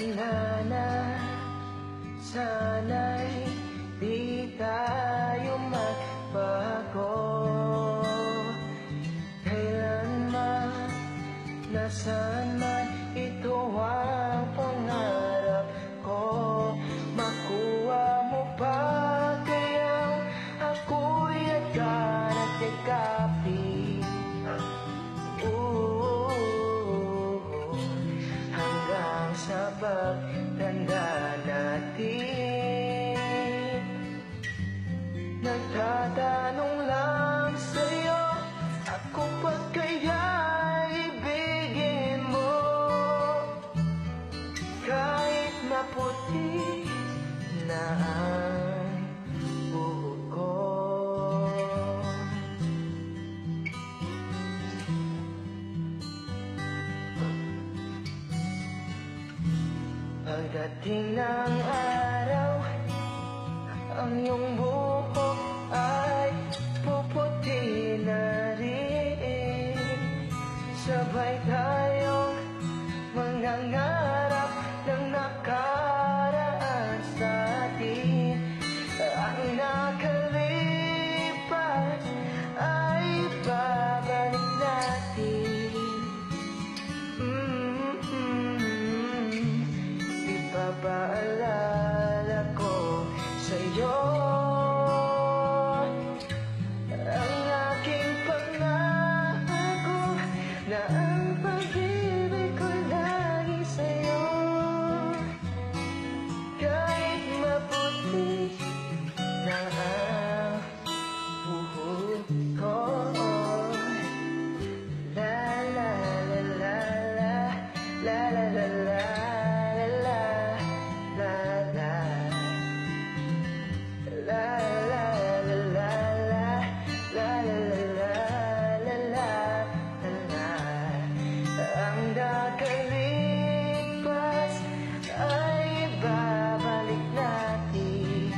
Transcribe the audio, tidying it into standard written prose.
Mahina na, sana'y di tayo magbago. Kailanman, nasaan man, ito ang pangarap ko. Makuha mo ba kayang ako'y agad at yakapin? Hanggang sa pagtanda natin, nagtatanong lang sa'yo, ako pa kaya ibigin mo? Kahit maputi na ang buhok ko. Pagdating ng araw, ang iyong buhok ay puputi na rin. Sabay tayong mangangarap ng nakaraan sa atin. Ang nakalipas ay babalik natin. Ipapaalala ko sa'yo ang aking pangako na ang pag-ibig ko lagi sa'yo. Kahit maputi na ang buhok ko. La la la la la, la la la la. Ang nakalipas ay babalik natin.